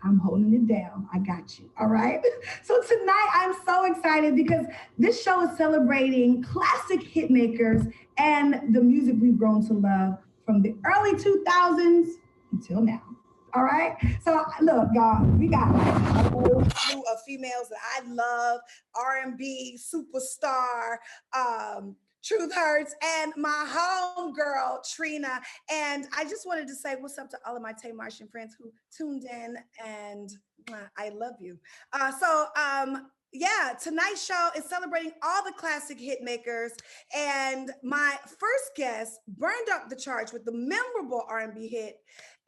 I'm holding it down. I got you. All right. So tonight I'm so excited because this show is celebrating classic hit makers and the music we've grown to love from the early 2000s until now. All right. So look, y'all, we got a whole slew of females that I love, R&B superstar, Truth Hurts, and my home girl, Trina. And I just wanted to say what's up to all of my Tay Martian friends who tuned in, and I love you. Yeah, tonight's show is celebrating all the classic hit makers, and my first guest burned up the charts with the memorable R&B hit.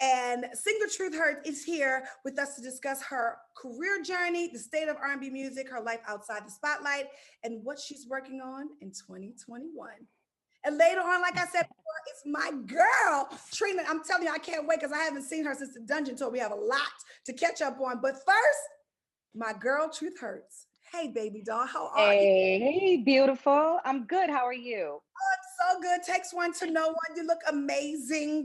And singer Truth Hurts is here with us to discuss her career journey, the state of R&B music, her life outside the spotlight, and what she's working on in 2021. And later on, like I said before, it's my girl, Trina. I'm telling you, I can't wait because I haven't seen her since the Dungeon Tour. We have a lot to catch up on. But first, my girl, Truth Hurts. Hey, baby doll, how are you? Hey, beautiful. I'm good. How are you? Oh, so good. Takes one to know one. You look amazing.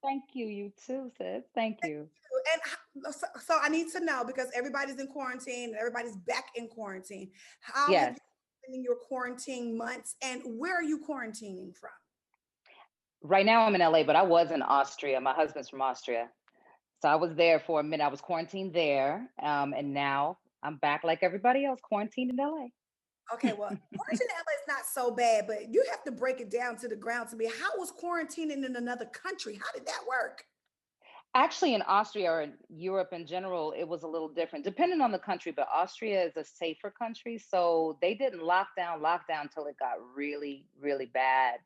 Thank you. You too, sis. Thank you. And so I need to know because everybody's in quarantine and everybody's back in quarantine. How have you Yes. been spending your quarantine months and where are you quarantining from? Right now I'm in LA, but I was in Austria. My husband's from Austria. So I was there for a minute. I was quarantined there. And now I'm back like everybody else, quarantined in LA. Okay, well, quarantine in LA is not so bad, but you have to break it down to the ground to me. How was quarantining in another country? How did that work? Actually, in Austria or in Europe in general, it was a little different, depending on the country. But Austria is a safer country, so they didn't lock down until it got really, really bad.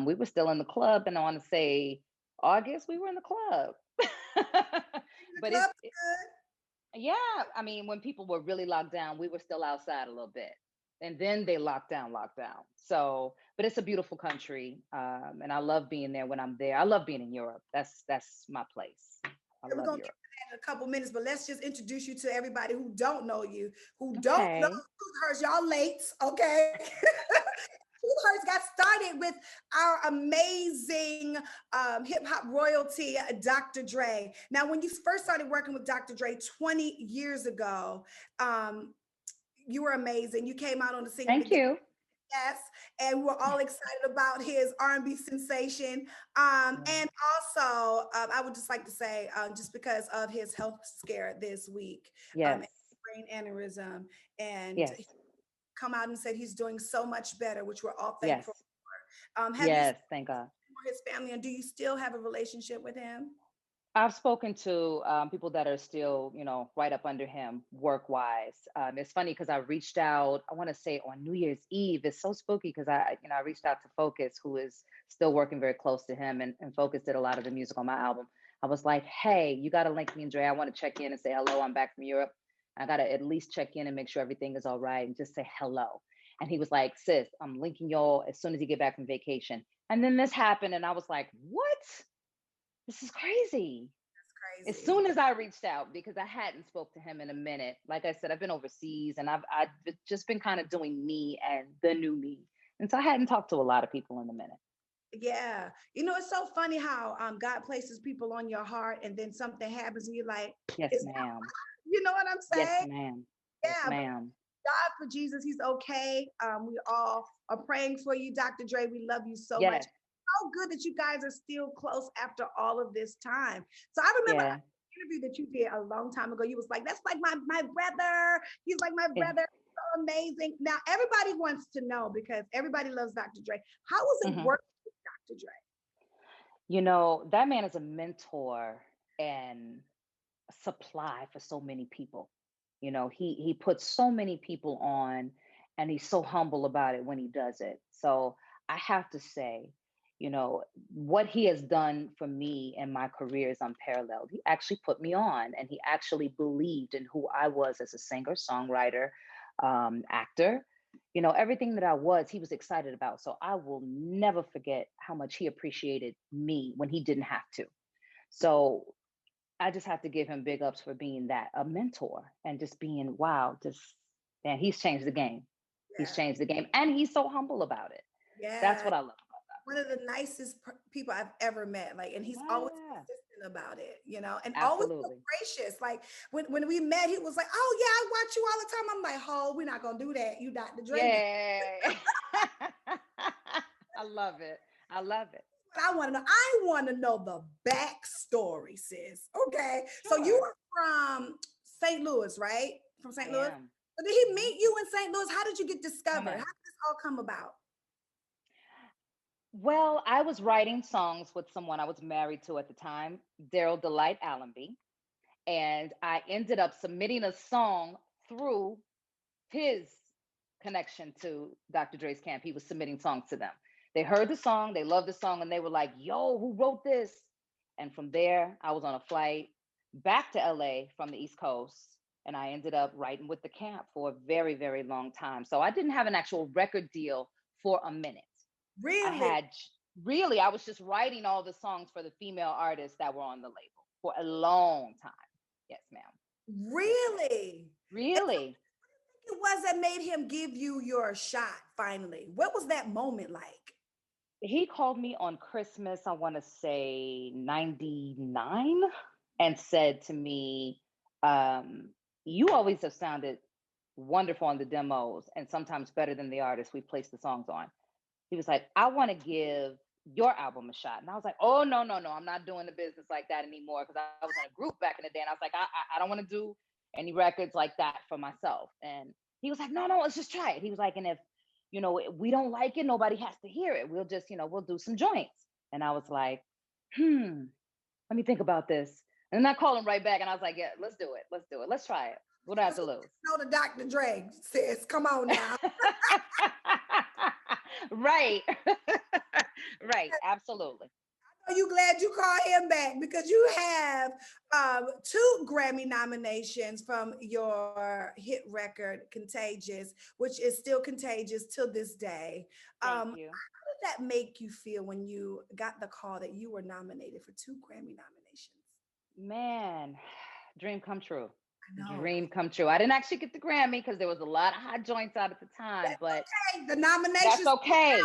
We were still in the club, and I want to say August we were in the club. In the But club is good. yeah, I mean, when people were really locked down, we were still outside a little bit, and then they locked down. So, but it's a beautiful country, and I love being there when I'm there. I love being in Europe. That's my place. I Okay, we're love gonna get Europe. to that in a couple minutes, but let's just introduce you to everybody who don't know you, who don't know Okay. Truth Hurts. Y'all late, okay? Truth Hurts got started with our amazing hip hop royalty, Dr. Dre. Now, when you first started working with Dr. Dre 20 years ago, um, you were amazing. You came out on the scene with the Thank you. Yes, and we're all excited about his R&B sensation. Yeah. And also, I would just like to say, just because of his health scare this week, Yes. brain aneurysm, and he Yes. come out and said he's doing so much better, which we're all thankful Yes. for. Have you spoken Yes. Thank God. to his family, and do you still have a relationship with him? I've spoken to people that are still, right up under him work wise. It's funny because I reached out, I want to say on New Year's Eve. It's so spooky because I reached out to Focus, who is still working very close to him, and Focus did a lot of the music on my album. I was like, hey, you got to link me and Dre. I want to check in and say hello. I'm back from Europe. I got to at least check in and make sure everything is all right and just say hello. And he was like, sis, I'm linking y'all as soon as you get back from vacation. And then this happened, and I was like, what? This is crazy. As Crazy. soon as I reached out, because I hadn't spoke to him in a minute, like I said, I've been overseas and I've just been kind of doing me and the new me, and so I hadn't talked to a lot of people in a minute. Yeah, it's so funny how God places people on your heart, and then something happens, and you're like, Yes, "Is that?" ma'am. You know what I'm Yes, saying? ma'am. Yes, Yeah, ma'am. God for Jesus. He's okay. We all are praying for you, Dr. Dre. We love you so much. Yes. So good that you guys are still close after all of this time. So I remember an Yeah. interview that you did a long time ago. You was like, "That's like my brother. He's like my Yeah. brother. So amazing." Now everybody wants to know because everybody loves Dr. Dre. How was it hmm working with Dr. Dre? That man is a mentor and a supply for so many people. He puts so many people on, and he's so humble about it when he does it. So I have to say, what he has done for me and my career is unparalleled. He actually put me on, and he actually believed in who I was as a singer, songwriter, actor. Everything that I was, he was excited about. So I will never forget how much he appreciated me when he didn't have to. So I just have to give him big ups for being that a mentor and just being wow, just man, he's changed the game. He's Yeah, changed the game, and he's so humble about it. That's yeah. what I love One of the nicest people I've ever met. Like, and he's always about that. about it, and always so Absolutely. gracious. Like when we met, he was like, "Oh yeah, I watch you all the time." I'm like, "Oh, we're not gonna do that. You Dr. Dre now." Yeah. I love it. I love it. But I want to know. I want to know the backstory, sis. Okay, so you Sure. are from St. Louis, right? From I St. Louis. am. So did he Mhm. meet you in St. Louis? How did you get Come discovered? How on. did this all come about? Well, I was writing songs with someone I was married to at the time, Daryl Delight Allenby, and I ended up submitting a song through his connection to Dr. Dre's camp. He was submitting songs to them. They heard the song, they loved the song, and they were like, "Yo, who wrote this?" And from there, I was on a flight back to LA from the East Coast, and I ended up writing with the camp for a very, very long time. So I didn't have an actual record deal for a minute. I Really, had really, I was just writing all the songs for the female artists that were on the label for a long time. Yes, ma'am. Yes, ma'am. really. Really. It was that made him give you your shot finally? What was that moment like? He called me on Christmas, I want to say 99, and said to me, you always have sounded wonderful on the demos and sometimes better than the artists we placed the songs on. He was like, I want to give your album a shot. And I was like, oh, no, no, no, I'm not doing the business like that anymore. Because I was in a group back in the day. And I was like, I don't want to do any records like that for myself. And he was like, no, no, let's just try it. He was like, and if, we don't like it, nobody has to hear it. We'll just, we'll do some joints. And I was like, let me think about this. And then I called him right back and I was like, yeah, let's do it. Let's do it. Let's try it. What do I have Let's to lose? know the Dr. Dre, sis. Come on now. Right. Right. Absolutely. Are you glad you called him back because you have two Grammy nominations from your hit record "Contagious," which is still contagious till this day. Thank How you. did that make you feel when you got the call that you were nominated for two Grammy nominations? Man, dream come true. I know. Dream come true. I didn't actually get the Grammy because there was a lot of hot joints out at the time, That's but okay. The that's nominations. okay.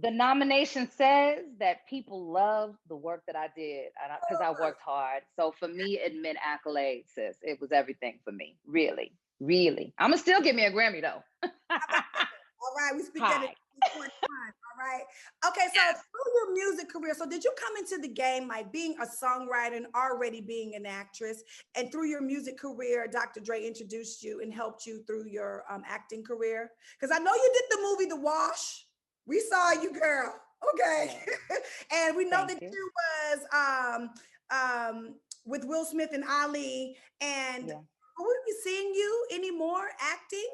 The nomination says that people love the work that I did because I worked hard. So for me, it meant accolades, sis. It was everything for me. Really, really. I'm going to still give me a Grammy though. All right, we speak that in Hi. 2021. All right. Okay, so Yes. through your music career, so did you come into the game like being a songwriter and already being an actress? And through your music career, Dr. Dre introduced you and helped you through your acting career? Because I know you did the movie The Wash. We saw you, girl. Okay. Yes. And we know Thank that you. you was with Will Smith and Ali. And Yeah. will we be seeing you anymore acting?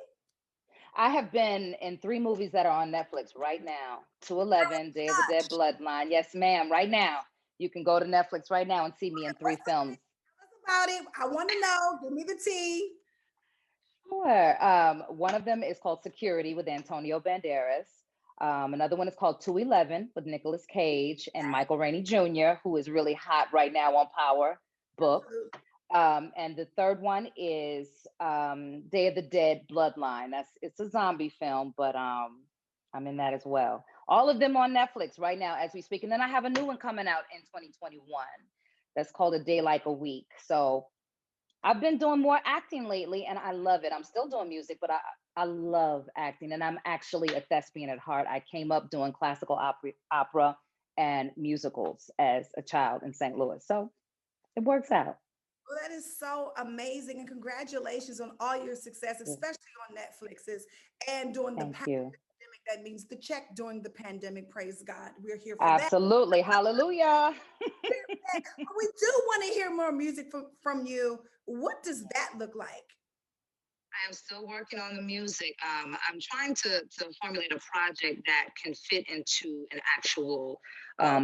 I have been in 3 movies that are on Netflix right now. 211, Day of the Dead Bloodline. Yes, ma'am. Right now. You can go to Netflix right now and see me in 3 films. About it. I want to know. Give me the tea. Sure. One of them is called Security with Antonio Banderas. Another one is called 211 with Nicolas Cage and Michael Rainey Jr., who is really hot right now on Power Book. Absolutely. And the third one is Day of the Dead Bloodline. It's a zombie film, but I'm in that as well. All of them on Netflix right now as we speak. And then I have a new one coming out in 2021 that's called A Day Like a Week. So I've been doing more acting lately and I love it. I'm still doing music, but I love acting and I'm actually a thespian at heart. I came up doing classical opera and musicals as a child in St. Louis. So it works out. Well, that is so amazing. And congratulations on all your success, Yeah. especially on Netflix's and during the Thank pandemic. you. That means the check during the pandemic. Praise God. We're here for that. Absolutely. Hallelujah. We do want to hear more music from you. What does that look like? I am still working on the music. I'm trying to formulate a project that can fit into an actual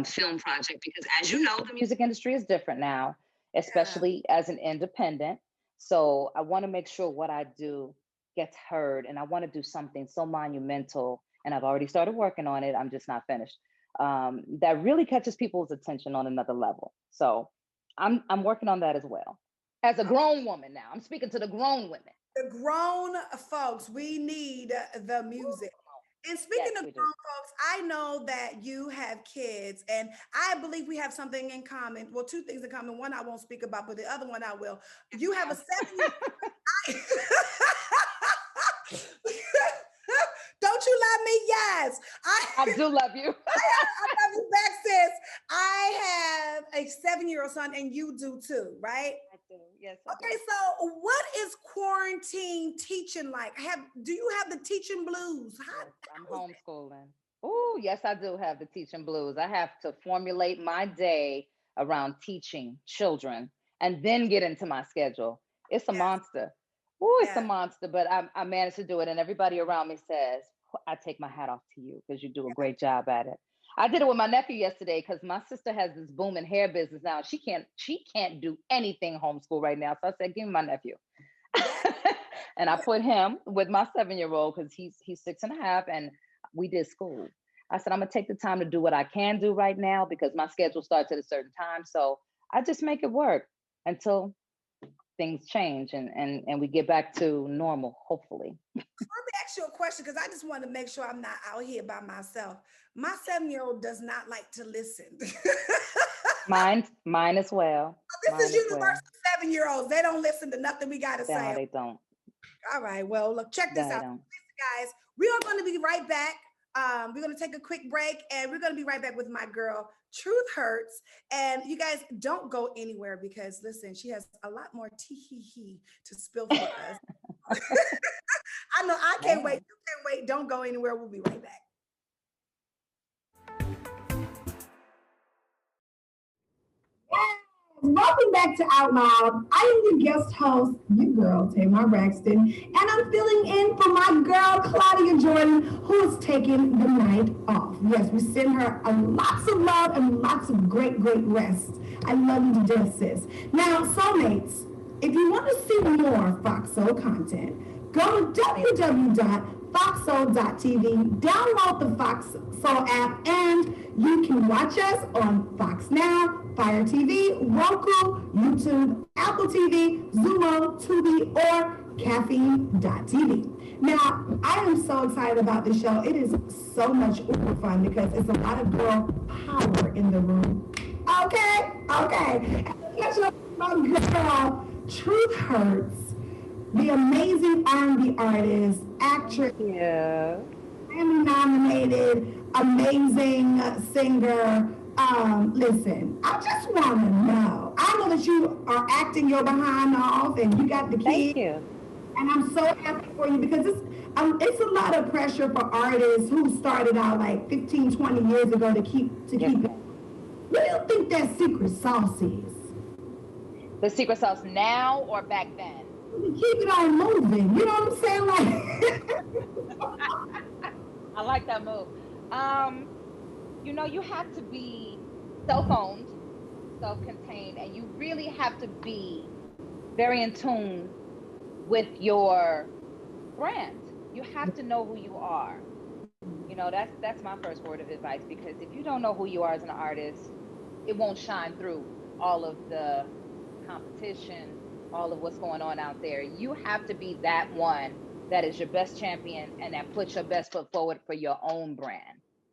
film project because, as you know, The music industry is different now, Yeah. especially as an independent. So I want to make sure what I do gets heard, and I want to do something so monumental. And I've already started working on it. I'm just not finished. That really catches people's attention on another level. So I'm working on that as well. As a grown woman now, I'm speaking to the grown women. The grown folks, we need the music. And speaking Yes, of we do. grown folks, I know that you have kids, and I believe we have something in common. Well, two things in common. One I won't speak about, but the other one I will. You have a 7 year. Don't you love me? Yes. I do love you. I love you back, sis. I have a 7-year-old son, and you do too, right? I do. Yes, I do. Okay, so what is quarantine teaching like? Do you have the teaching blues? Yes, I'm homeschooling. Oh, yes, I do have the teaching blues. I have to formulate my day around teaching children and then get into my schedule. It's a Yes, monster. Oh, it's a yes, monster, but I managed to do it. And everybody around me says, I take my hat off to you because you do a great job at it. I did it with my nephew yesterday because my sister has this booming hair business now. She can't do anything homeschool right now. So I said, give me my nephew. yes. And I put him with my 7-year-old because he's 6.5, and we did school. I said, I'm gonna take the time to do what I can do right now because my schedule starts at a certain time. So I just make it work until things change and we get back to normal, hopefully. Let me ask you a question because I just want to make sure I'm not out here by myself. My 7-year-old does not like to listen. This Mine as well. is Mine as well. universal 7-year-olds. They don't listen to nothing we got to No, say. they don't. All right. Well, look, check this They out. don't. Guys, we are going to be right back. We're going to take a quick break and we're going to be right back with my girl, Truth Hurts. And you guys don't go anywhere because listen, she has a lot more tee to spill for us. I know I can't wait. Man. You can't wait. Don't go anywhere. We'll be right back. Welcome back to Out Loud. I am your guest host, your girl, Tamar Braxton, and I'm filling in for my girl, Claudia Jordan, who is taking the night off. Yes, we send her lots of love and lots of great rest. I love you to death, sis. Now, soulmates, if you want to see more Fox Soul content, go to www.foxsoul.tv, download the Fox Soul app, and you can watch us on Fox Now, Fire TV, Roku, YouTube, Apple TV, Zumo, Tubi, or Caffeine.tv. Now, I am so excited about this show. It is so much uber fun because it's a lot of girl power in the room. Okay. Let's look at my girl, Truth Hurts, the amazing R&B artist, actress, Yeah. Grammy nominated, amazing singer. Listen, I just want to know. I know that you are acting your behind off, and you got the Thank kids, you. and I'm so happy for you because it's a lot of pressure for artists who started out like 15, 20 years ago to keep Yes, it. ma'am. What do you think that secret sauce is? The secret sauce now or back then? To keep it on moving. You know what I'm saying? Like, I like that move. You have to be self-owned, self-contained, and you really have to be very in tune with your brand. You have to know who you are. That's my first word of advice because if you don't know who you are as an artist, it won't shine through all of the competition, all of what's going on out there. You have to be that one that is your best champion and that puts your best foot forward for your own brand.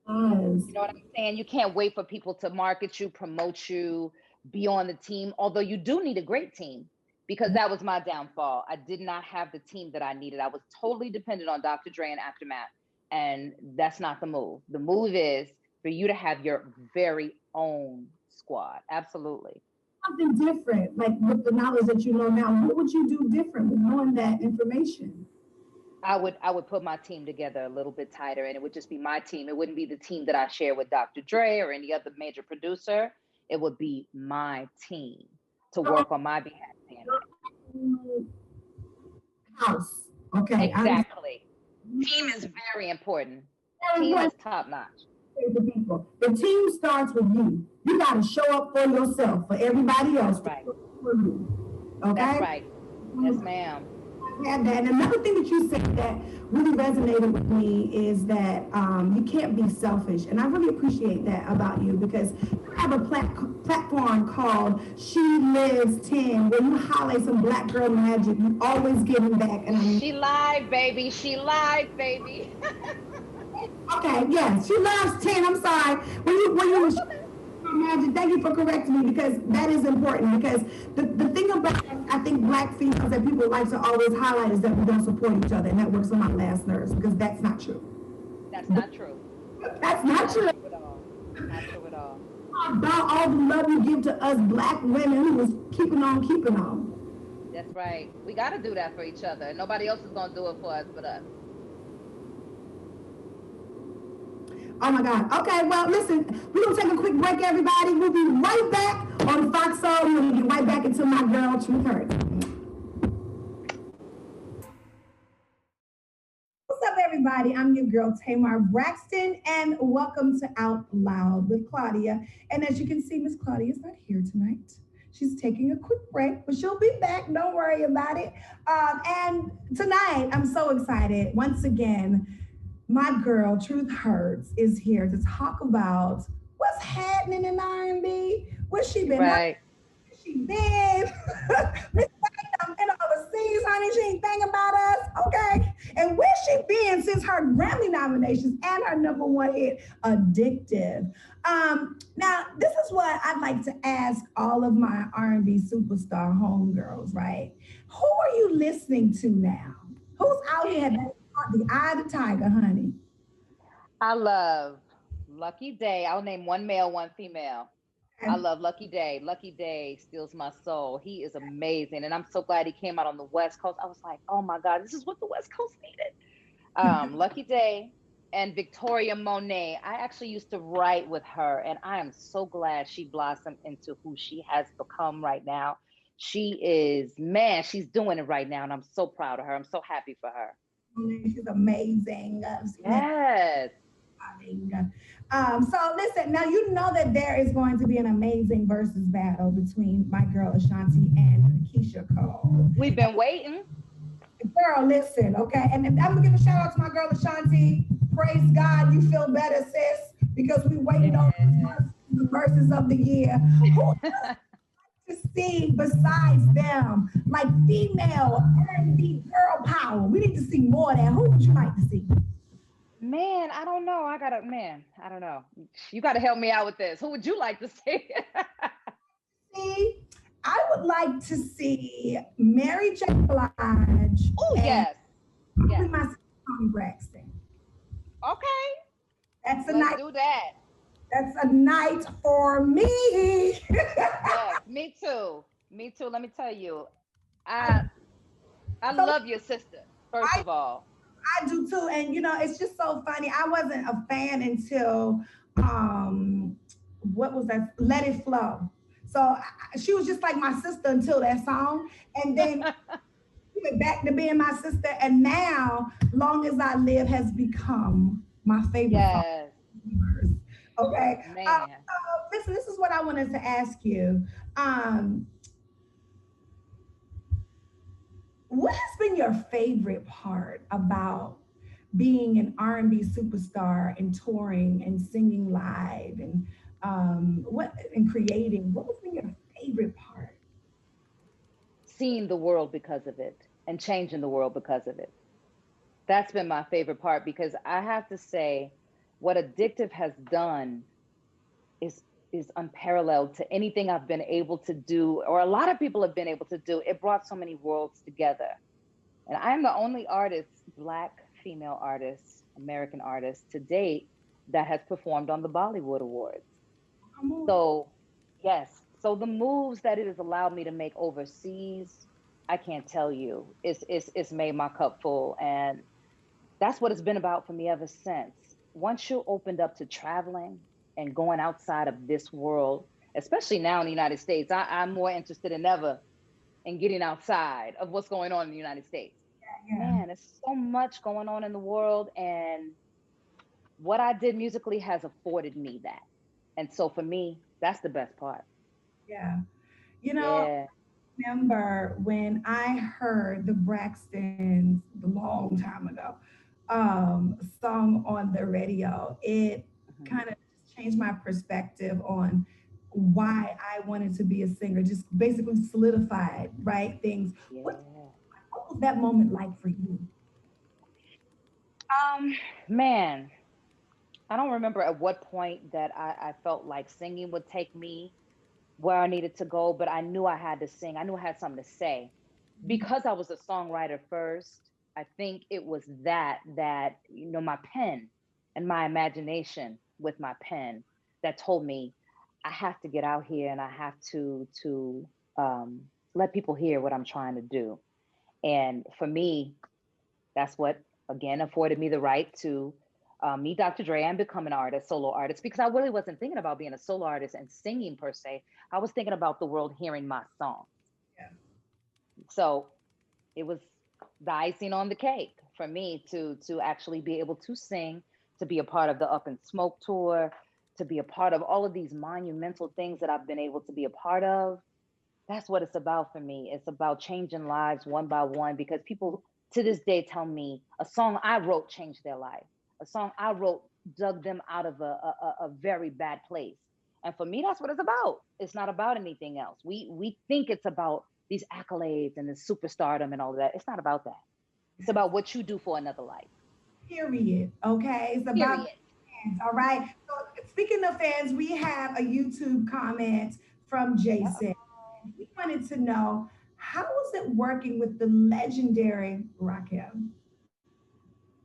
yes. You know what I'm saying? You can't wait for people to market you, promote you, be on the team, although you do need a great team because that was my downfall. I did not have the team that I needed. I was totally dependent on Dr. Dre and Aftermath, and that's not the move. The move is for you to have your very own squad. Absolutely. Something different, like with the knowledge that you know now, what would you do different with knowing that information? I would put my team together a little bit tighter and it would just be my team. It wouldn't be the team that I share with Dr. Dre or any other major producer. It would be my team to work on my behalf. House. Okay. Exactly. Team is very important. Very Team is important top notch. to the people. The team starts with you. You got to show up for yourself, for everybody else. Right. For you. Okay? That's right. Yes, ma'am. Had that. And another thing that you said that really resonated with me is that you can't be selfish. And I really appreciate that about you because you have a platform called She Lives 10 where you highlight some black girl magic. You always giving back. And She live, baby. She live, baby. Okay, yes, she loves 10. I'm sorry. When you Magic, thank you for correcting me because that is important. Because the thing about I think black females that people like to always highlight is that we don't support each other, and that works on my last nerves because that's not true. That's not true. That's not Not true. true at all. Not true at all. About all the love you give to us black women who was keeping on. That's right. We got to do that for each other. Nobody else is going to do it for us but us. Oh my God. Okay, well, listen, we're going to take a quick break, everybody. We'll be right back on Fox Soul. We're going to get right back into my girl, Truth Hurts. What's up, everybody? I'm your girl, Tamar Braxton, and welcome to Out Loud with Claudia. And as you can see, Miss Claudia is not here tonight. She's taking a quick break, but she'll be back. Don't worry about it. And tonight, I'm so excited. Once again, my girl, Truth Hurts, is here to talk about what's happening in R&B. Where's she been? Right. Where's she been? Miss been overseas, honey. She ain't thinking about us, okay? And where's she been since her Grammy nominations and her #1 hit, Addictive? Now, this is what I'd like to ask all of my R&B superstar homegirls, right? Who are you listening to now? Who's out here that the eye of the tiger, honey? I love Lucky Day. I'll name one male, one female. I love Lucky Day. Lucky Day steals my soul. He is amazing. And I'm so glad he came out on the West Coast. I was like, oh my God, this is what the West Coast needed. Lucky Day and Victoria Monet. I actually used to write with her, and I am so glad she blossomed into who she has become right now. She is, man, she's doing it right now, and I'm so proud of her. I'm so happy for her. She's amazing. Yes. So listen, now you know that there is going to be an amazing versus battle between my girl Ashanti and Keisha Cole. We've been waiting. Girl, listen, okay? And I'm gonna give a shout out to my girl Ashanti. Praise God, you feel better, sis, because we waiting on the verses of the year. Who else to see besides them, like female R&B girl power? We need to see more of that. Who would you like to see? Man, I don't know. I don't know. You gotta help me out with this. Who would you like to see? See, I would like to see Mary J. Blige. Oh, yes. Yes. My Tamar Braxton. Okay. That's a Let's night. do that. That's a night for me. Yes, me too. Me too. Let me tell you, I love your sister, first of all. I do too. And you know, it's just so funny. I wasn't a fan until what was that? Let It Flow. So she was just like my sister until that song. And then we went back to being my sister. And now, Long As I Live has become my favorite Yes. song. Okay. Man. Listen, this is what I wanted to ask you. What has been your favorite part about being an R&B superstar and touring and singing live and what and creating? What has been your favorite part? Seeing the world because of it and changing the world because of it. That's been my favorite part because I have to say, what Addictive has done is is unparalleled to anything I've been able to do, or a lot of people have been able to do. It brought so many worlds together. And I'm the only artist, Black female artist, American artist to date that has performed on the Bollywood Awards. So, yes. So the moves that it has allowed me to make overseas, I can't tell you. It's made my cup full. And that's what it's been about for me ever since. Once you're opened up to traveling and going outside of this world, especially now in the United States, I'm more interested than ever in getting outside of what's going on in the United States. Yeah. Man, there's so much going on in the world, and what I did musically has afforded me that. And so for me, that's the best part. Yeah. You know, Yeah. remember when I heard the Braxtons a long time ago song on the radio, it Mhm. kind of changed my perspective on why I wanted to be a singer, just basically solidified, right? Things. Yeah. What was that moment like for you? Man. I don't remember at what point that I felt like singing would take me where I needed to go, but I knew I had to sing. I knew I had something to say. Because I was a songwriter first, I think it was that my pen and my imagination with my pen that told me I have to get out here and I have to let people hear what I'm trying to do. And for me, that's what again afforded me the right to meet Dr. Dre and become an artist, solo artist, because I really wasn't thinking about being a solo artist and singing per se. I was thinking about the world hearing my song. Yeah. So it was the icing on the cake for me to actually be able to sing, to be a part of the Up in Smoke tour, to be a part of all of these monumental things that I've been able to be a part of. That's what it's about for me. It's about changing lives one by one because people to this day tell me a song I wrote changed their life. A song I wrote dug them out of a very bad place. And for me, that's what it's about. It's not about anything else. We think it's about these accolades and the superstardom and all of that. It's not about that. It's about what you do for another life. Period. Okay. It's about Period. fans. All right. So speaking of fans, we have a YouTube comment from Jason. He wanted to know how was it working with the legendary Raquel?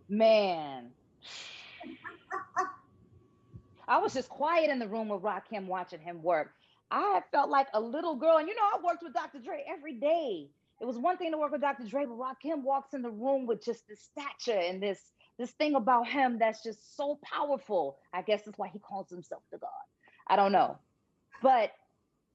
Man, I was just quiet in the room with Rakim watching him work. I felt like a little girl. And I worked with Dr. Dre every day. It was one thing to work with Dr. Dre, but Rakim walks in the room with just this stature and this thing about him that's just so powerful. I guess that's why he calls himself the God. I don't know. But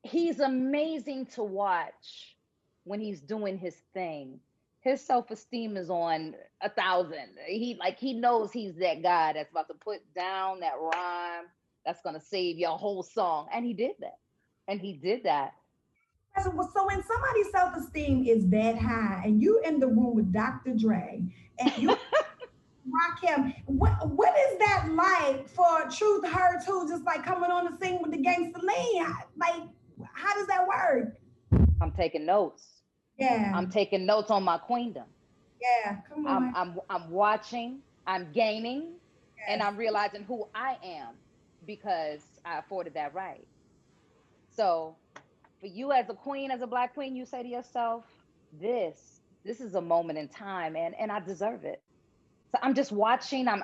he's amazing to watch when he's doing his thing. His self-esteem is on 1,000. He knows he's that guy that's about to put down that rhyme that's gonna save your whole song. And he did that. And he did that. So when somebody's self-esteem is that high and you in the room with Dr. Dre and you rock him, what is that like for Truth Hurts who just like coming on the scene with the gangster lean? Like, how does that work? I'm taking notes. Yeah, I'm taking notes on my queendom. yeah, come on. I'm watching, I'm gaining, and Yes. I'm realizing who I am because I afforded that right. So for you as a queen, as a black queen, you say to yourself, this is a moment in time and I deserve it. So I'm just watching, I'm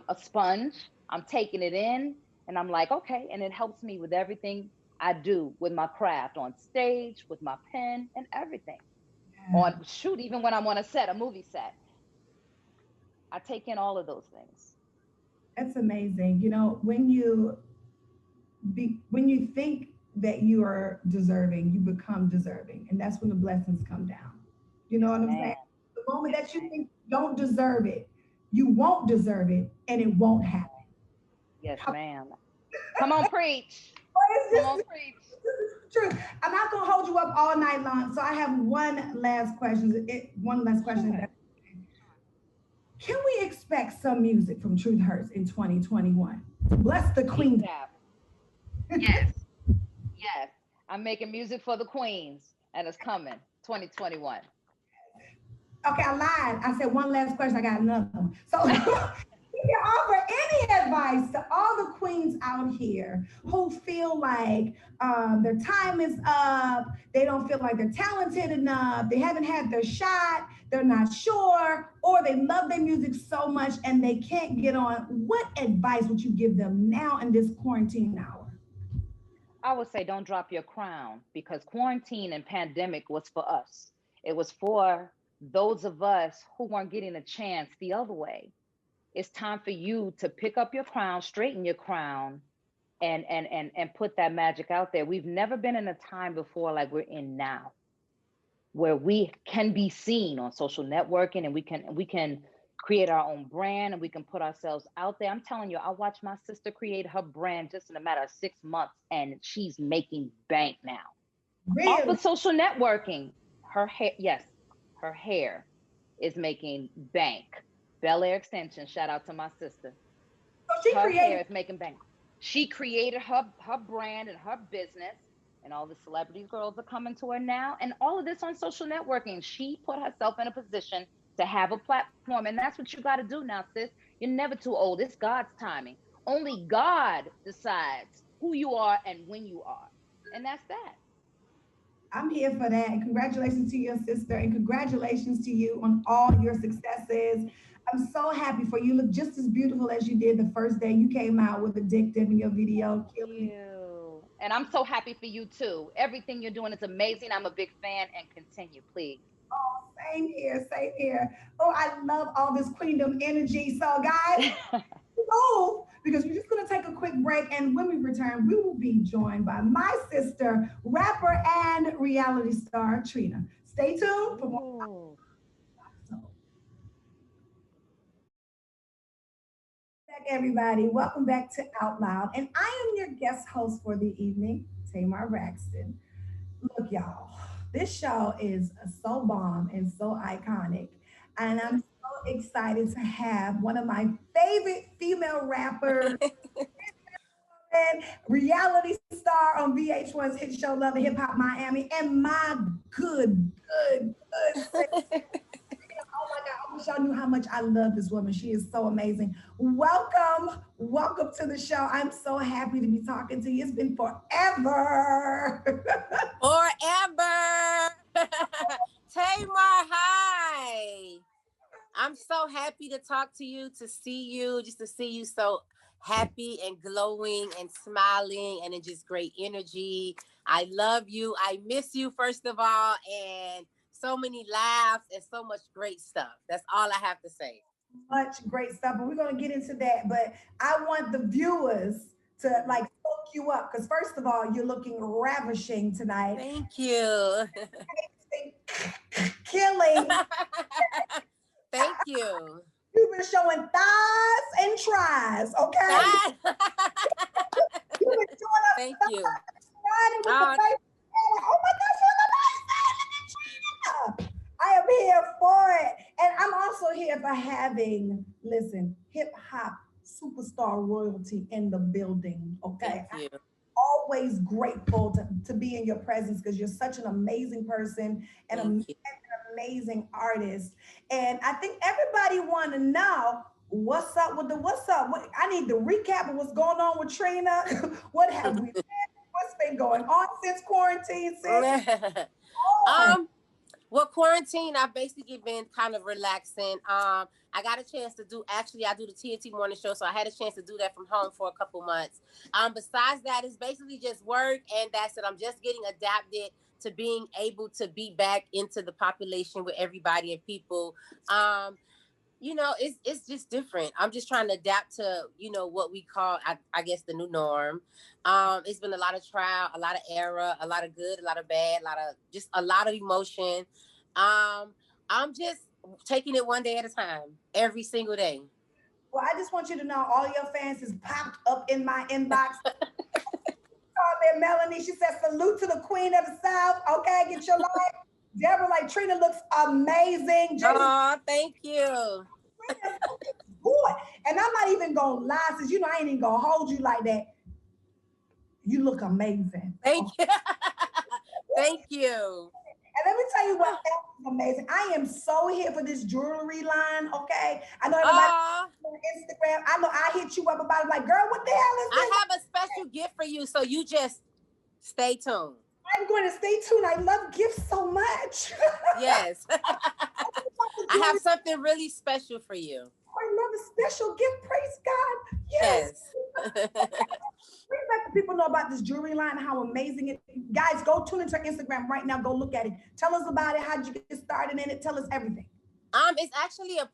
a sponge, I'm taking it in, and I'm like, okay, and it helps me with everything I do with my craft on stage, with my pen and everything. Yeah. On shoot, even when I'm on a set, a movie set, I take in all of those things. That's amazing. When you think that you are deserving, you become deserving, and that's when the blessings come down. You know Yes, what I'm saying? ma'am. The moment Yes, that you ma'am. think you don't deserve it, you won't deserve it, and it won't Yes, happen. ma'am. Yes, ma'am. Come on, preach. Come It's on, just preach. true. I'm not gonna hold you up all night long, so I have one last question. One last question. Sure. Can we expect some music from Truth Hurts in 2021? Bless the Queen. ASAP. Yes. Yes. I'm making music for the queens, and it's coming 2021. Okay, I lied. I said one last question. I got another one. So, you can offer any advice to all the queens out here who feel like their time is up, they don't feel like they're talented enough, they haven't had their shot, they're not sure, or they love their music so much and they can't get on. What advice would you give them now in this quarantine hour? I would say don't drop your crown because quarantine and pandemic was for us. It was for those of us who weren't getting a chance the other way. It's time for you to pick up your crown, straighten your crown, and put that magic out there. We've never been in a time before like we're in now, where we can be seen on social networking and we can create our own brand and we can put ourselves out there. I'm telling you, I watched my sister create her brand just in a matter of 6 months and she's making bank now off Really? of social networking. Her hair, yes, her hair is making bank. Bel Air Extension, shout out to my sister. So she Her hair created. is making bank. She created her brand and her business, and all the celebrities girls are coming to her now, and all of this on social networking. She put herself in a position to have a platform, and that's what you got to do now, sis. You're never too old. It's God's timing. Only God decides who you are and when you are. And that's that. I'm here for that. And congratulations to your sister, and congratulations to you on all your successes. I'm so happy for you. You look just as beautiful as you did the first day you came out with Addictive in your video. Thank Killing me. you. And I'm so happy for you too. Everything you're doing is amazing. I'm a big fan and continue, please. Same here, same here. Oh, I love all this queendom energy. So, guys, go because we're just going to take a quick break. And when we return, we will be joined by my sister, rapper and reality star, Trina. Stay tuned for more. Ooh. Back, everybody. Welcome back to Out Loud. And I am your guest host for the evening, Tamar Braxton. Look, y'all, this show is so bomb and so iconic. And I'm so excited to have one of my favorite female rappers and reality star on VH1's hit show Love and Hip Hop Miami, and my good. Oh my God, I wish y'all knew how much I love this woman. She is so amazing. Welcome to the show. I'm so happy to be talking to you. It's been forever. Forever. Tamar, hi. I'm so happy to talk to you, to see you, just to see you so happy and glowing and smiling and in just great energy. I love you. I miss you, first of all, and so many laughs and so much great stuff. That's all I have to say. Much great stuff, but we're going to get into that. But I want the viewers to like soak you up because, first of all, you're looking ravishing tonight. Thank you. Killing. Thank you. You've been showing thighs and tries, okay? You've been doing up Thank you. riding with the face. Oh my gosh, you're amazing. I am here for it. And I'm also here for having, listen, hip hop superstar royalty in the building, okay? Thank you. Always grateful to be in your presence because you're such an amazing person and an amazing artist. And I think everybody want to know what's up with the what's up. I need the recap of what's going on with Trina. What have we been? What's been going on since quarantine? Well, quarantine, I've basically been kind of relaxing. I got a chance to I do the TNT morning show, so I had a chance to do that from home for a couple months. Besides that, it's basically just work, and that's it. I'm just getting adapted to being able to be back into the population with everybody and people. It's just different. I'm just trying to adapt to, what we call, I guess, the new norm. It's been a lot of trial, a lot of error, a lot of good, a lot of bad, a lot of emotion. I'm just taking it one day at a time, every single day. Well, I just want you to know all your fans is popped up in my inbox. Call me Melanie. She said, salute to the queen of the South. Okay, get your life. Deborah, like Trina looks amazing. Oh, thank you. Boy, and I'm not even gonna lie, since I ain't even gonna hold you like that. You look amazing. Thank you. Thank you. And let me tell you what else is amazing. I am so here for this jewelry line, okay? I know everybody on Instagram. I know I hit you up about it, like, girl, what the hell is this? I have a special gift for you, so you just stay tuned. I'm going to stay tuned. I love gifts so much. Yes. I have something really special for you. I love a special gift. Praise God. Yes. Let the people know about this jewelry line and how amazing it is. Guys, go tune into our Instagram right now. Go look at it. Tell us about it. How'd you get started in it? Tell us everything. It's actually a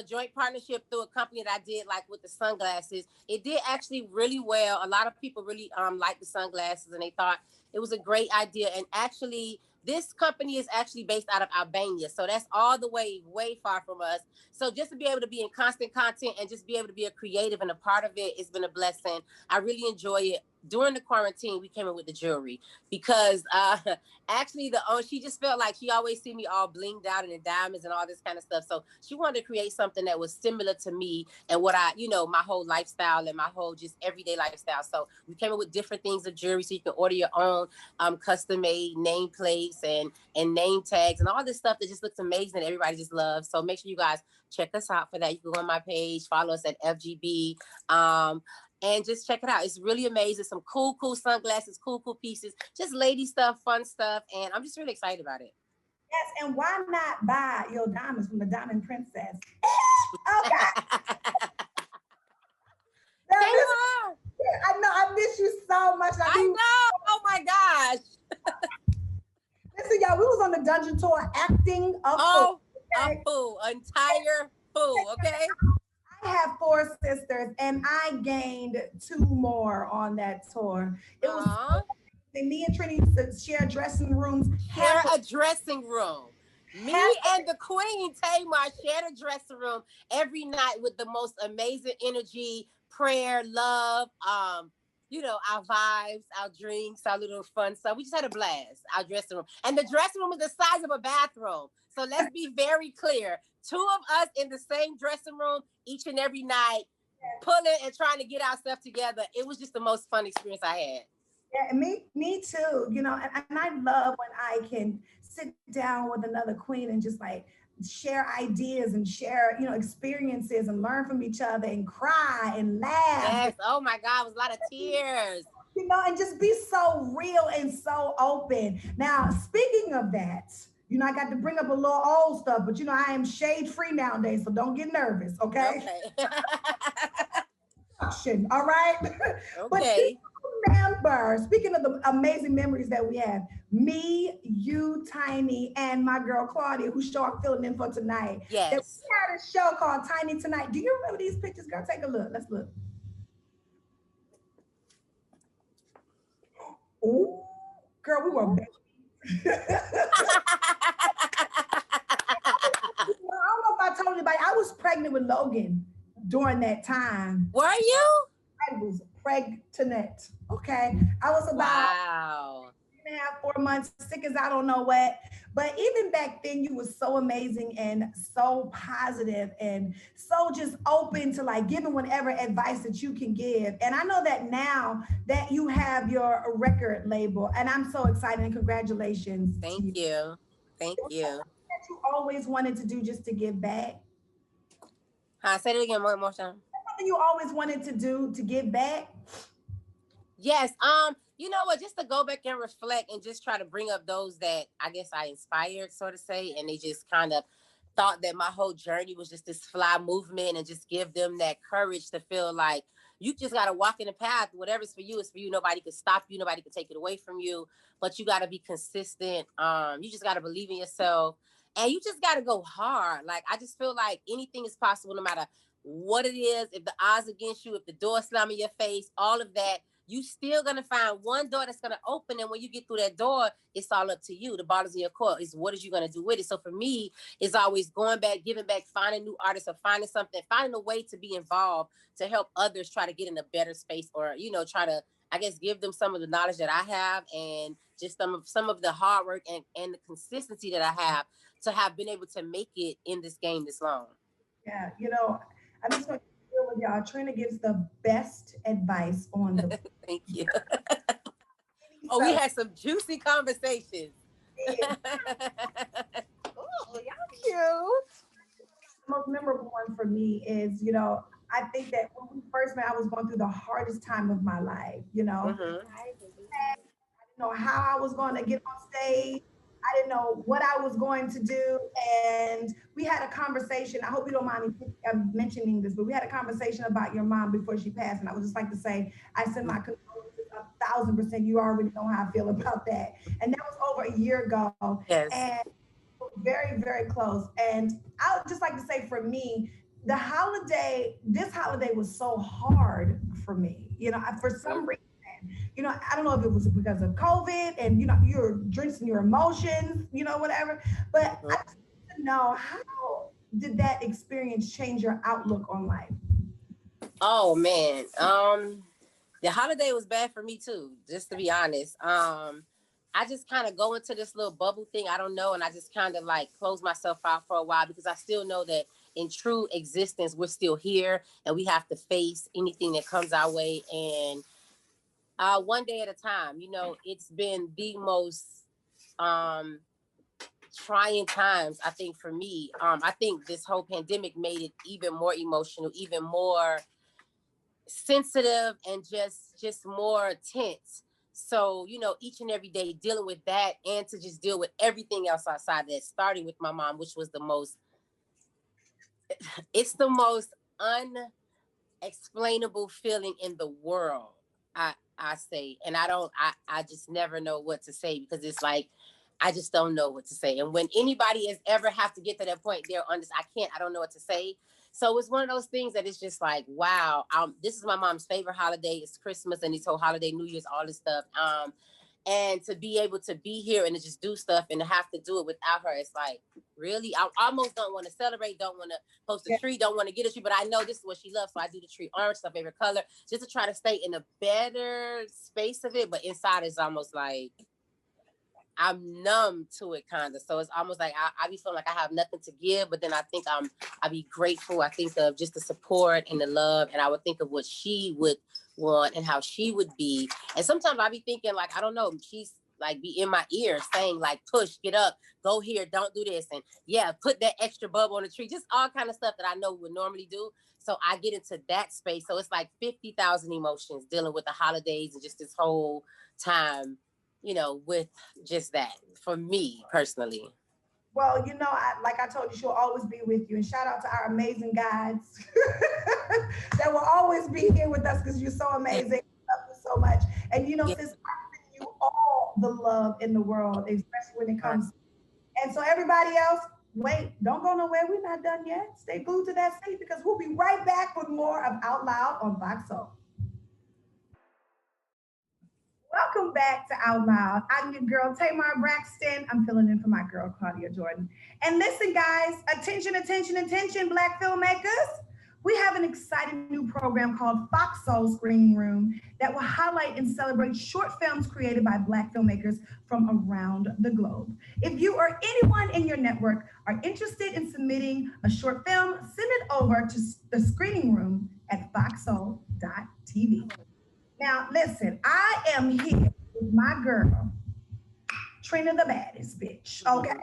joint partnership through a company that I did, like with the sunglasses. It did actually really well. A lot of people really liked the sunglasses and they thought it was a great idea. And actually, this company is actually based out of Albania. So that's all the way far from us. So just to be able to be in constant content and just be able to be a creative and a part of it, it's been a blessing. I really enjoy it. During the quarantine, we came in with the jewelry because actually she just felt like she always see me all blinged out and in diamonds and all this kind of stuff. So she wanted to create something that was similar to me and what my whole lifestyle and my whole just everyday lifestyle. So we came in with different things of jewelry so you can order your own custom made nameplates and name tags and all this stuff that just looks amazing that everybody just loves. So make sure you guys check us out for that. You can go on my page, follow us at FGB. And just check it out. It's really amazing. Some cool sunglasses, cool pieces, just lady stuff, fun stuff. And I'm just really excited about it. Yes, and why not buy your diamonds from the Diamond Princess? Oh, God. I know, I miss you so much. I know. Oh, my gosh. Listen, y'all, we was on the dungeon tour acting a fool. A fool. Entire fool, okay? I have 4 sisters, and I gained 2 more on that tour. It was so amazing. Me and Trinity used to share dressing rooms. Share a dressing room. Me and the Queen Tamar shared a dressing room every night with the most amazing energy, prayer, love, you know, our vibes, our drinks, our little fun stuff. We just had a blast, our dressing room. And the dressing room is the size of a bathroom. So let's be very clear. 2 of us in the same dressing room each and every night, pulling and trying to get our stuff together. It was just the most fun experience I had. Yeah, me too. You know, and I love when I can sit down with another queen and just like share ideas and share, you know, experiences and learn from each other and cry and laugh. Yes. Oh my God, it was a lot of tears. You know, and just be so real and so open. Now, speaking of that, you know, I got to bring up a little old stuff, but you know, I am shade free nowadays, so don't get nervous, okay? All right. Okay. But remember, speaking of the amazing memories that we have, me, you, Tiny, and my girl Claudia, whose show I'm filling in for tonight. Yes. We had a show called Tiny Tonight. Do you remember these pictures, girl? Take a look. Let's look. Oh, girl, we were babies. I don't know if I told anybody, I was pregnant with Logan during that time. Were you? I was pregnant. Okay. I was about 3.5, 4 months, sick as I don't know what. But even back then, you were so amazing and so positive and so just open to like giving whatever advice that you can give. And I know that now that you have your record label, and I'm so excited and congratulations. Thank you. Thank you. That you always wanted to do just to give back? Say it again one more time. Something you always wanted to do to give back? Yes. You know what? Just to go back and reflect and just try to bring up those that I guess I inspired, so to say, and they just kind of thought that my whole journey was just this fly movement, and just give them that courage to feel like you just got to walk in the path. Whatever's for you is for you. Nobody could stop you. Nobody could take it away from you, but you got to be consistent. You just got to believe in yourself, and you just got to go hard. Like, I just feel like anything is possible, no matter what it is. If the odds against you, if the door slam in your face, all of that, you still gonna find one door that's gonna open, and when you get through that door, it's all up to you. The ball is in your court. Is what is you gonna do with it? So for me, it's always going back, giving back, finding new artists, or finding something, finding a way to be involved to help others try to get in a better space, or try to, I guess, give them some of the knowledge that I have, and just some of the hard work and the consistency that I have to have been able to make it in this game this long. Yeah, I'm just going to deal with y'all. Trina gives the best advice on the. Thank you. We had some juicy conversations. Yeah. Oh, y'all cute. The most memorable one for me is, I think that when we first met, I was going through the hardest time of my life. Mm-hmm. I didn't know how I was going to get on stage. I didn't know what I was going to do. And we had a conversation. I hope you don't mind me mentioning this, but we had a conversation about your mom before she passed. And I would just like to say, I send my condolences 1,000%. You already know how I feel about that. And that was over a year ago. Yes. And very, very close. And I would just like to say, for me, this holiday was so hard for me. For some reason, I don't know if it was because of COVID and, you're drinking your emotions, whatever. But I just want to know, how did that experience change your outlook on life? Oh, man. The holiday was bad for me, too, just to be honest. I just kind of go into this little bubble thing. I don't know. And I just kind of like close myself out for a while, because I still know that in true existence, we're still here and we have to face anything that comes our way. And one day at a time, it's been the most trying times. I think for me, I think this whole pandemic made it even more emotional, even more sensitive, and just more tense. So, you know, each and every day dealing with that, and to just deal with everything else outside that, starting with my mom, which was it's the most unexplainable feeling in the world. I say, and I just never know what to say, because it's like, I just don't know what to say. And when anybody has ever have to get to that point, they're on this, I don't know what to say. So it's one of those things that it's just like, wow, this is my mom's favorite holiday. It's Christmas and this whole holiday, New Year's, all this stuff. And to be able to be here and to just do stuff and to have to do it without her, it's like, really? I almost don't want to celebrate, don't want to post a tree, don't want to get a tree, but I know this is what she loves, so I do the tree orange, my favorite color, just to try to stay in a better space of it. But inside it's almost like I'm numb to it, kind of. So it's almost like I be feeling like I have nothing to give, but then I think I be grateful. I think of just the support and the love, and I would think of what she would want and how she would be. And sometimes I be thinking, like, I don't know, she's like be in my ear saying like, push, get up, go here, don't do this, and yeah, put that extra bulb on the tree, just all kind of stuff that I know would normally do. So I get into that space. So it's like 50,000 emotions dealing with the holidays and just this whole time, you know, with just that, for me personally. Well, you know, like I told you, she'll always be with you. And shout out to our amazing guides that will always be here with us because you're so amazing. Love you so much. And, you know, Yeah. sis, I send you all the love in the world, especially when it comes. And so everybody else, wait, don't go nowhere. We're not done yet. Stay glued to that seat because we'll be right back with more of Out Loud on Vox Soul. Welcome back to Out Loud. I'm your girl, Tamar Braxton. I'm filling in for my girl, Claudia Jordan. And listen, guys, attention, attention, attention, Black filmmakers. We have an exciting new program called Fox Soul Screening Room that will highlight and celebrate short films created by Black filmmakers from around the globe. If you or anyone in your network are interested in submitting a short film, send it over to the screening room at foxsoul.tv. Now, listen, I am here with my girl, Trina the baddest bitch, okay?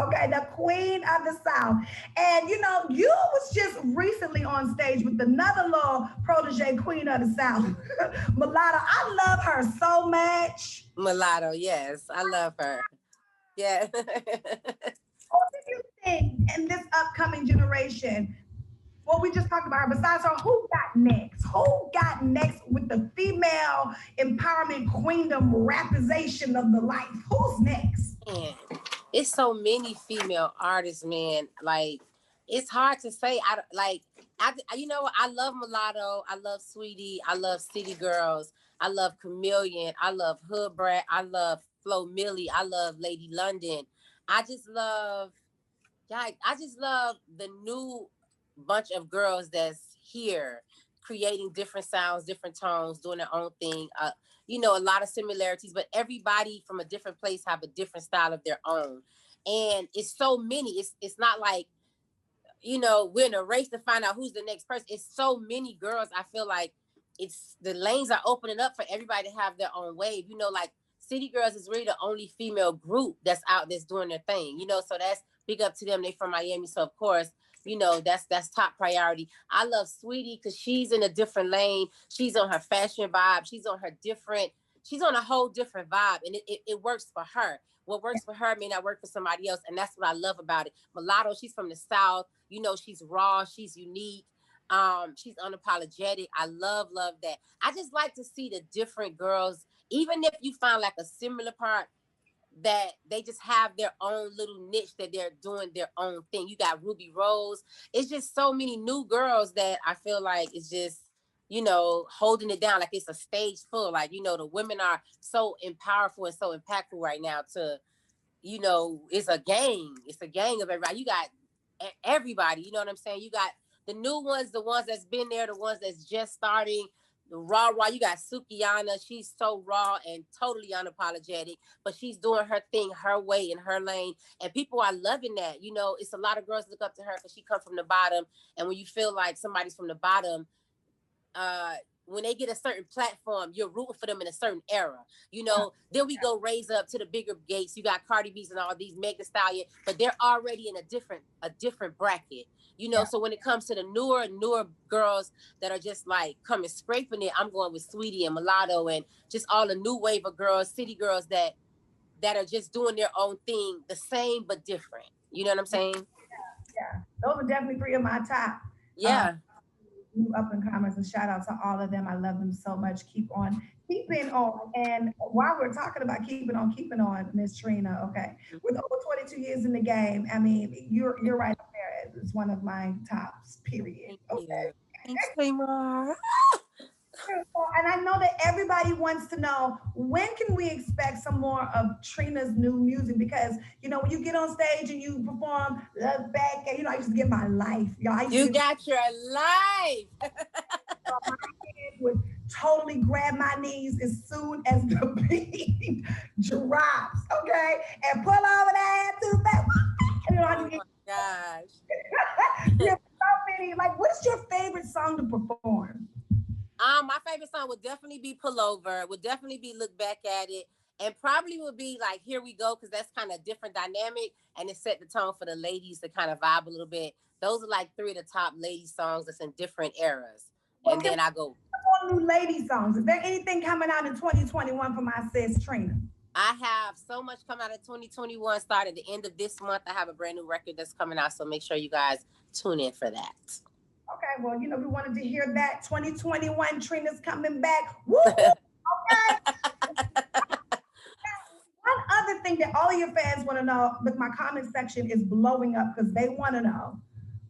Okay, the queen of the South. And you know, you was just recently on stage with another little protege queen of the South, Mulatto. I love her so much. Mulatto, yes, I love her. Yeah. What do you think in this upcoming generation? Well, we just talked about her. Besides her, who got next? Who got next with the female empowerment queendom rapization of the life? Who's next? Man, it's so many female artists, man. Like, it's hard to say. You know what? I love Mulatto. I love Sweetie. I love City Girls. I love Chameleon. I love Hood Brat. I love Flo Millie. I love Lady London. I just love, yeah, I just love the new bunch of girls that's here, creating different sounds, different tones, doing their own thing. You know, a lot of similarities, but everybody from a different place have a different style of their own. And it's so many. It's not like, you know, we're in a race to find out who's the next person. It's so many girls. I feel like it's the lanes are opening up for everybody to have their own wave. You know, like City Girls is really the only female group that's out that's doing their thing. You know, so that's big up to them. They from Miami, so of course, you know, that's top priority. I love Sweetie because she's in a different lane. She's on her fashion vibe. She's on a whole different vibe, and it works for her. What works for her may not work for somebody else, and that's what I love about it. Mulatto, she's from the South. You know, she's raw, she's unique, she's unapologetic. I love that. I just like to see the different girls, even if you find like a similar part, that they just have their own little niche, that they're doing their own thing. You got Ruby Rose. It's just so many new girls that I feel like it's just, you know, holding it down. Like it's a stage full. Like, you know, the women are so powerful and so impactful right now to, you know, it's a gang. It's a gang of everybody. You got everybody, you know what I'm saying? You got the new ones, the ones that's been there, the ones that's just starting, the raw. You got Sukiyana. She's so raw and totally unapologetic, but she's doing her thing, her way, in her lane. And people are loving that. You know, it's a lot of girls look up to her because she comes from the bottom. And when you feel like somebody's from the bottom, uh, when they get a certain platform, you're rooting for them in a certain era. You know, then we go raise up to the bigger gates. You got Cardi B's and all these Meg Thee Stallion, but they're already in a different bracket. You know, so when it comes to the newer girls that are just like coming scraping it, I'm going with Sweetie and Mulatto and just all the new wave of girls, city girls that are just doing their own thing, the same but different. You know what I'm saying? Yeah. Those are definitely three of my top. Yeah. New up and comers, and shout out to all of them. I love them so much. Keep on keeping on. And while we're talking about keeping on, Miss Trina, okay, with over 22 years in the game, I mean, you're right up there. It's one of my tops, period. Thank Okay. you. Thanks, Tamar. And I know that everybody wants to know, when can we expect some more of Trina's new music? Because you know, when you get on stage and you perform Love Back, and you know, I used to get my life. Y'all, You got your life. my head would totally grab my knees as soon as the beat drops, okay? And pull over that to back. You know, Oh my gosh. you have so many. Like, what's your favorite song to perform? My favorite song would definitely be Pull Over, would definitely be Look Back at It, and probably would be like Here We Go, because that's kind of different dynamic and it set the tone for the ladies to kind of vibe a little bit. Those are like three of the top lady songs that's in different eras. And then I go new lady songs. Is there anything coming out in 2021 for my sis Trina? I have so much coming out in 2021. Started the end of this month, I have a brand new record that's coming out, so make sure you guys tune in for that. Okay, well, you know, we wanted to hear that. 2021, Trina's coming back. Woo! Okay. One other thing that all of your fans want to know, with my comment section is blowing up because they want to know,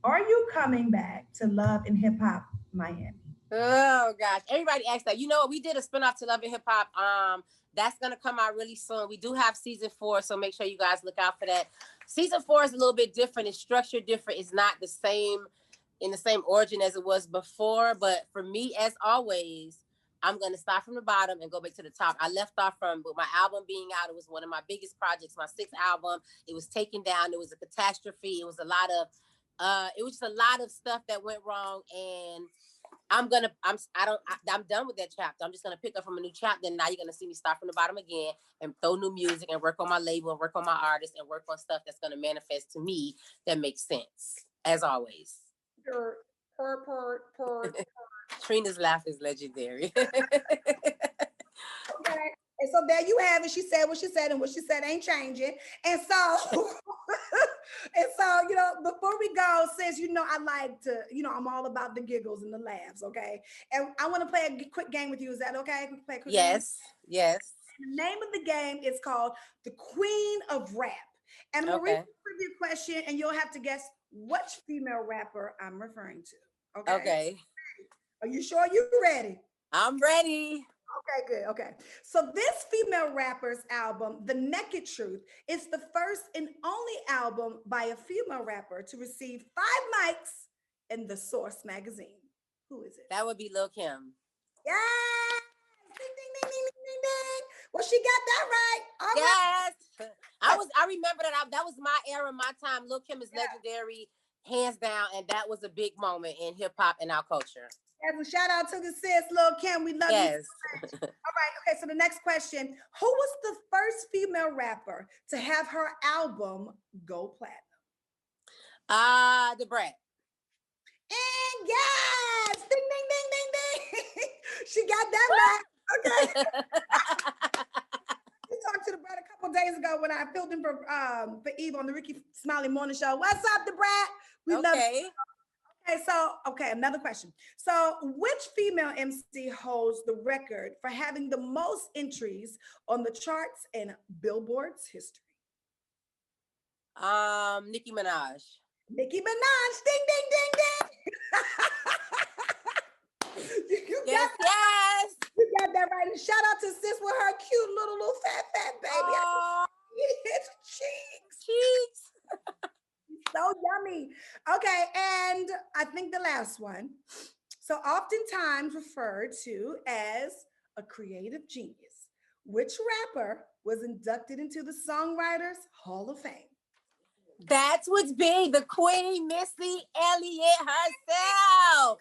are you coming back to Love and Hip Hop Miami? Oh gosh, everybody asked that. You know, we did a spinoff to Love and Hip Hop. That's gonna come out really soon. We do have season 4, so make sure you guys look out for that. Season 4 is a little bit different. It's structured different. It's not the same in the same origin as it was before. But for me, as always, I'm gonna start from the bottom and go back to the top. I left off from with my album being out. It was one of my biggest projects, my 6th album. It was taken down. It was a catastrophe. It was a lot of it was just a lot of stuff that went wrong, and I'm done with that chapter. I'm just gonna pick up from a new chapter, and now you're gonna see me start from the bottom again and throw new music and work on my label and work on my artists and work on stuff that's gonna manifest to me that makes sense. As always. Trina's laugh is legendary. Okay. And so there you have it. She said what she said, and what she said ain't changing. And so, you know, before we go, sis, you know, I like to, you know, I'm all about the giggles and the laughs, okay? And I want to play a quick game with you. Is that okay? We can play a quick game? Yes. And the name of the game is called The Queen of Rap. And I'm going to read the question, and you'll have to guess which female rapper I'm referring to. Okay. Are you sure you're ready? I'm ready. Okay, good. Okay. So this female rapper's album, The Naked Truth, is the first and only album by a female rapper to receive 5 mics in the Source magazine. Who is it? That would be Lil' Kim. Yeah. Ding, ding, ding, ding, ding, ding. Well, she got that right. All yes. Right. I remember that was my era, my time. Lil' Kim is legendary, hands down, and that was a big moment in hip hop and our culture. As a shout out to the sis, Lil' Kim. We love you so much. All right. Okay. So the next question: who was the first female rapper to have her album go platinum? The Brat. And yes, ding, ding, ding, ding, ding. She got that right. Okay. We talked to the Brat a couple days ago when I filled in for Eve on the Ricky Smiley Morning Show. What's up, the Brat? We love you. Okay, another question. So, which female MC holds the record for having the most entries on the charts in Billboard's history? Nicki Minaj. Nicki Minaj, ding, ding, ding, ding. Yes. You got that right. And shout out to sis with her cute little fat baby. It's cheeks. So yummy. Okay, and I think the last one. So oftentimes referred to as a creative genius, which rapper was inducted into the Songwriters Hall of Fame? That's what's big, the Queen, Missy Elliott herself.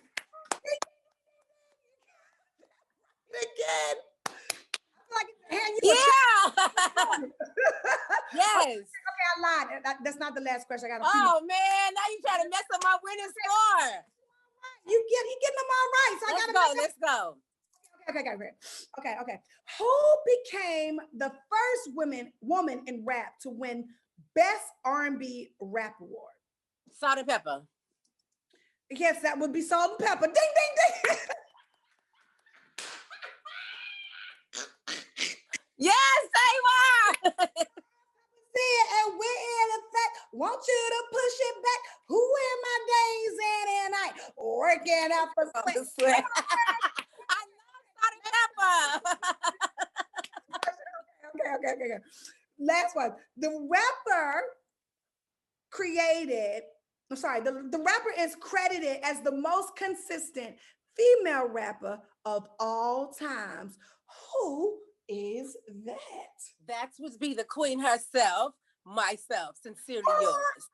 Yes. Okay, I lied. That's not the last question. I got a few. Oh man, now you trying to mess up my winning score. He getting them all right. So Let's go. Okay. Who became the first woman in rap to win Best R&B Rap Award? Salt and pepper. Yes, that would be Salt and Pepper. Ding, ding, ding. Yes, Tamar. And we're in effect. Want you to push it back. Who in my days in and night? Working out for sweat. I love salt and pepper. Okay. Last one. The rapper is credited as the most consistent female rapper of all times. Who is that? That would be the queen herself, myself, sincerely yours.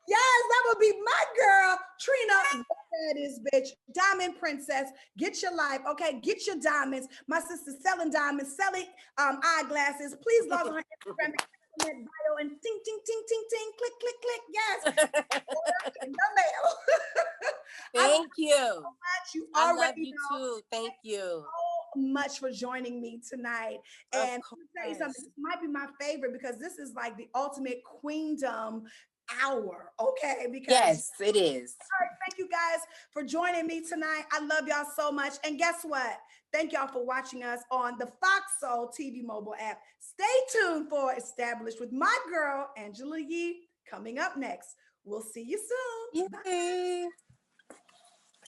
Yes, that would be my girl, Trina. That is, bitch. Diamond Princess. Get your life, okay? Get your diamonds. My sister's selling diamonds, selling eyeglasses. Please log on her Instagram bio and ting, ting, ting, ting, ting, click, click, click. Yes. Thank you. So much. You I already love you know. too. Thank you so much for joining me tonight. And let me tell you something, this might be my favorite because this is like the ultimate queendom hour, okay? Because yes, it is. All right, thank you guys for joining me tonight. I love y'all so much. And guess what? Thank y'all for watching us on the Fox Soul TV mobile app. Stay tuned for Established with my girl, Angela Yee, coming up next. We'll see you soon. Yay. Bye.